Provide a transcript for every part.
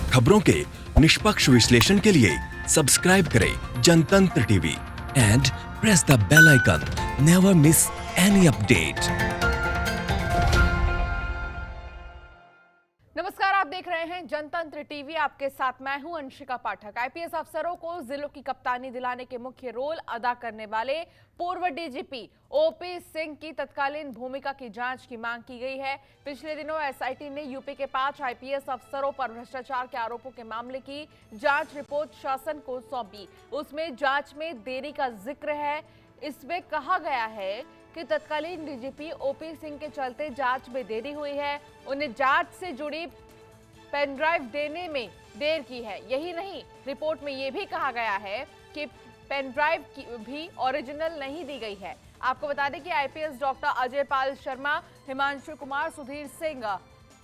खबरों के निष्पक्ष विश्लेषण के लिए सब्सक्राइब करें Jantantra TV and press the bell icon. Never miss any update. नमस्कार, आप देख रहे हैं जनतंत्र टीवी। आपके साथ मैं हूं अंशिका पाठक। आईपीएस अफसरों को जिलों की कप्तानी दिलाने के मुख्य रोल अदा करने वाले पूर्व डीजीपी ओपी सिंह की तत्कालीन भूमिका की जांच की मांग की गई है। पिछले दिनों एसआईटी ने यूपी के 5 आईपीएस अफसरों पर भ्रष्टाचार के आरोपों के मामले की जांच रिपोर्ट शासन को सौंपी। उसमें जांच में देरी का जिक्र है। इसमें कहा गया है कि तत्कालीन डीजीपी ओपी सिंह के चलते जांच में देरी हुई है। उन्हें जांच से जुड़ी पेन ड्राइव देने में देर की है। यही नहीं, रिपोर्ट में यह भी कहा गया है कि पेन ड्राइव भी ओरिजिनल नहीं दी गई है। आपको बता दें कि आईपीएस डॉक्टर अजय पाल शर्मा, हिमांशु कुमार, सुधीर सिंह,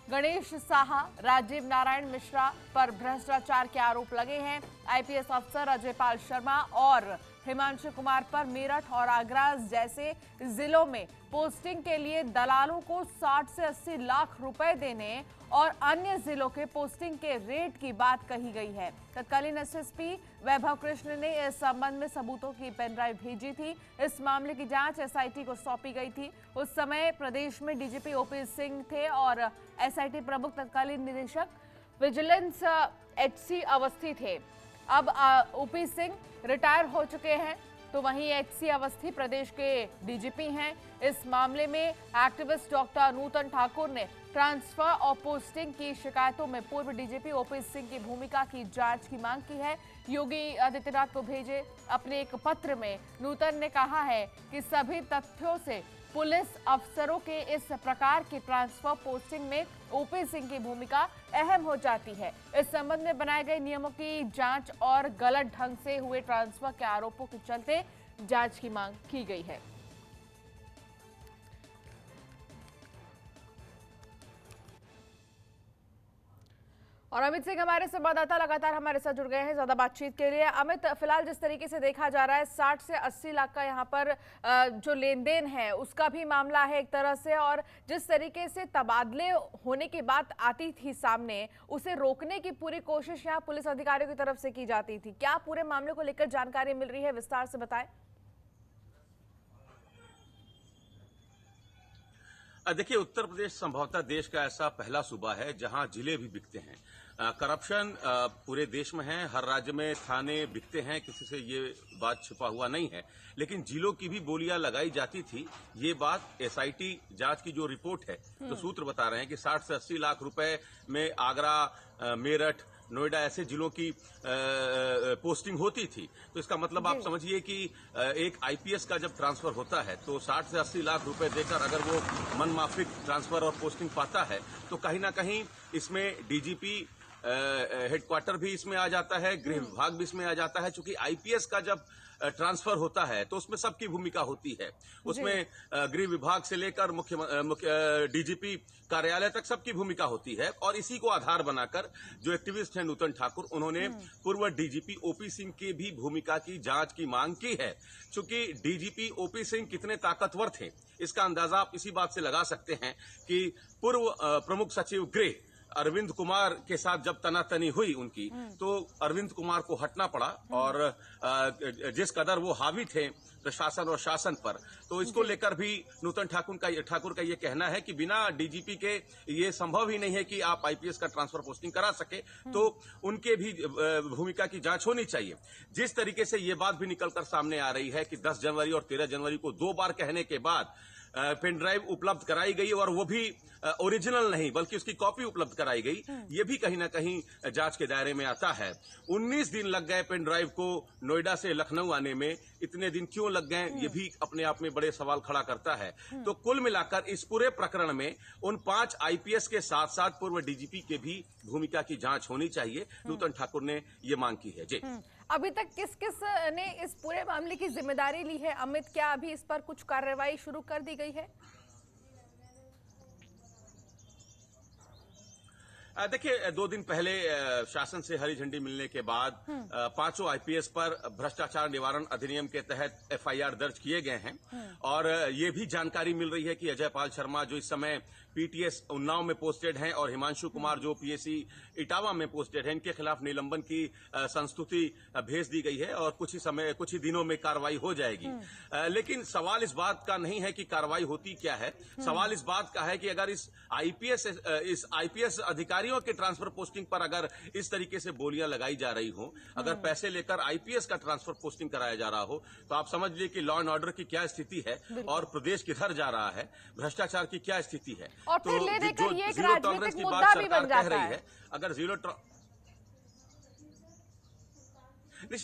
गणेश साहा, राजीव नारायण मिश्रा पर भ्रष्टाचार के आरोप लगे हैं। आईपीएस अफसर अजय पाल शर्मा और हिमांशु कुमार पर मेरठ और आगरा जैसे जिलों में पोस्टिंग के लिए दलालों को 60 से 80 लाख रुपए देने और अन्य जिलों के पोस्टिंग के रेट की बात कही गई है। तत्कालीन एसएसपी वैभव कृष्ण ने इस संबंध में सबूतों की पेन ड्राइव भेजी थी। इस मामले की जांच एसआईटी को सौंपी गई थी। उस समय प्रदेश में डीजीपी ओपी सिंह थे और एसआईटी प्रमुख तत्कालीन निदेशक विजिलेंस एचसी अवस्थी थे। अब ओपी सिंह रिटायर हो चुके हैं, तो वहीं एचसी अवस्थी प्रदेश के डीजीपी हैं। इस मामले में एक्टिविस्ट डॉक्टर नूतन ठाकुर ने ट्रांसफर और पोस्टिंग की शिकायतों में पूर्व डीजीपी ओपी सिंह की भूमिका की जांच की मांग की है। योगी आदित्यनाथ को भेजे अपने एक पत्र में नूतन ने कहा है कि सभी तथ्यों से पुलिस अफसरों के इस प्रकार की ट्रांसफर पोस्टिंग में ओपी सिंह की भूमिका अहम हो जाती है। इस संबंध में बनाए गए नियमों की जांच और गलत ढंग से हुए ट्रांसफर के आरोपों के चलते जांच की मांग की गई है। और अमित सिंह हमारे संवाददाता लगातार हमारे साथ जुड़ गए हैं ज्यादा बातचीत के लिए। अमित, फिलहाल जिस तरीके से देखा जा रहा है 60 से 80 लाख का यहाँ पर जो लेन देन है उसका भी मामला है एक तरह से, और जिस तरीके से तबादले होने की बात आती थी सामने, उसे रोकने की पूरी कोशिश यहाँ पुलिस अधिकारियों की तरफ से की जाती थी। क्या पूरे मामले को लेकर जानकारी मिल रही है, विस्तार से बताएं। देखिए, उत्तर प्रदेश संभवतः देश का ऐसा पहला सूबा है जहां जिले भी बिकते हैं। करप्शन पूरे देश में है, हर राज्य में थाने बिकते हैं, किसी से ये बात छिपा हुआ नहीं है। लेकिन जिलों की भी बोलियां लगाई जाती थी। ये बात एसआईटी जांच की जो रिपोर्ट है, तो सूत्र बता रहे हैं कि 60 से 80 लाख रुपए में आगरा, मेरठ, नोएडा ऐसे जिलों की पोस्टिंग होती थी। तो इसका मतलब आप समझिए कि एक आईपीएस का जब ट्रांसफर होता है तो 60 से 80 लाख रुपए देकर अगर वो मनमाफिक ट्रांसफर और पोस्टिंग पाता है तो कहीं ना कहीं इसमें डीजीपी हेडक्वार्टर भी इसमें आ जाता है, गृह विभाग भी इसमें आ जाता है। चूंकि आईपीएस का जब ट्रांसफर होता है तो उसमें सबकी भूमिका होती है। उसमें गृह विभाग से लेकर मुख्य डीजीपी कार्यालय तक सबकी भूमिका होती है। और इसी को आधार बनाकर जो एक्टिविस्ट हैं नूतन ठाकुर, उन्होंने पूर्व डीजीपी ओपी सिंह की भी भूमिका की जांच की मांग की है। चूंकि डीजीपी ओपी सिंह कितने ताकतवर थे इसका अंदाजा आप इसी बात से लगा सकते हैं कि पूर्व प्रमुख सचिव गृह अरविंद कुमार के साथ जब तनातनी हुई उनकी, तो अरविंद कुमार को हटना पड़ा। और जिस कदर वो हावी थे प्रशासन और शासन पर, तो इसको लेकर भी नूतन ठाकुर का ये कहना है कि बिना डीजीपी के ये संभव ही नहीं है कि आप आईपीएस का ट्रांसफर पोस्टिंग करा सके। तो उनके भी भूमिका की जांच होनी चाहिए। जिस तरीके से ये बात भी निकलकर सामने आ रही है कि 10 जनवरी और 13 जनवरी को 2 बार कहने के बाद पेन ड्राइव उपलब्ध कराई गई और वो भी ओरिजिनल नहीं बल्कि उसकी कॉपी उपलब्ध कराई गई, ये भी कहीं ना कहीं जांच के दायरे में आता है। 19 दिन लग गए पेन ड्राइव को नोएडा से लखनऊ आने में। इतने दिन क्यों लग गए, ये भी अपने आप में बड़े सवाल खड़ा करता है। तो कुल मिलाकर इस पूरे प्रकरण में उन 5 आईपीएस के साथ साथ पूर्व डीजीपी के भी भूमिका की जांच होनी चाहिए। नूतन ठाकुर ने ये मांग की है। जी, अभी तक किस किस ने इस पूरे मामले की जिम्मेदारी ली है अमित? क्या अभी इस पर कुछ कार्रवाई शुरू कर दी गई है? देखिए, 2 दिन पहले शासन से हरी झंडी मिलने के बाद 5 आईपीएस पर भ्रष्टाचार निवारण अधिनियम के तहत एफआईआर दर्ज किए गए हैं। और ये भी जानकारी मिल रही है कि अजय पाल शर्मा जो इस समय पीटीएस उन्नाव में पोस्टेड हैं और हिमांशु कुमार जो पीएससी इटावा में पोस्टेड हैं, इनके खिलाफ निलंबन की संस्तुति भेज दी गई है और कुछ ही दिनों में कार्रवाई हो जाएगी। लेकिन सवाल इस बात का नहीं है कि कार्रवाई होती क्या है, सवाल इस बात का है कि अगर इस आईपीएस अधिकारियों के ट्रांसफर पोस्टिंग पर अगर इस तरीके से बोलियां लगाई जा रही हो, अगर पैसे लेकर आईपीएस का ट्रांसफर पोस्टिंग कराया जा रहा हो, तो आप समझ लीजिए कि लॉ एंड ऑर्डर की क्या स्थिति है और प्रदेश किधर जा रहा है, भ्रष्टाचार की क्या स्थिति है। और तो फिर ले देकर ये एक जीरो टॉलरेंस राजनीतिक की मुद्दा बात भी सरकार बन कह जाता रही है। अगर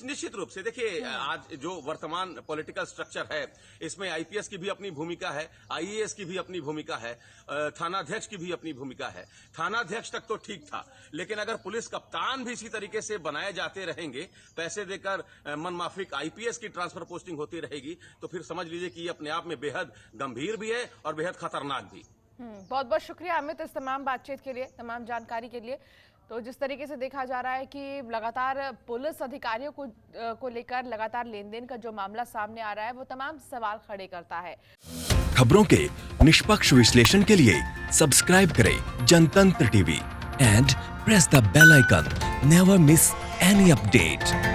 निश्चित रूप से देखिए, आज जो वर्तमान पॉलिटिकल स्ट्रक्चर है, इसमें आईपीएस की भी अपनी भूमिका है, आईएएस की भी अपनी भूमिका है, थानाध्यक्ष की भी अपनी भूमिका है। थानाध्यक्ष तक तो ठीक था, लेकिन अगर पुलिस कप्तान भी इसी तरीके से बनाए जाते रहेंगे, पैसे देकर मनमाफिक आईपीएस की ट्रांसफर पोस्टिंग होती रहेगी, तो फिर समझ लीजिए कि ये अपने आप में बेहद गंभीर भी है और बेहद खतरनाक भी। बहुत बहुत शुक्रिया अमित इस तमाम बातचीत के लिए, तमाम जानकारी के लिए। तो जिस तरीके से देखा जा रहा है कि लगातार पुलिस अधिकारियों को लेकर लगातार लेन देन का जो मामला सामने आ रहा है, वो तमाम सवाल खड़े करता है। खबरों के निष्पक्ष विश्लेषण के लिए सब्सक्राइब करें Jantantra TV and press the bell icon. Never miss any update.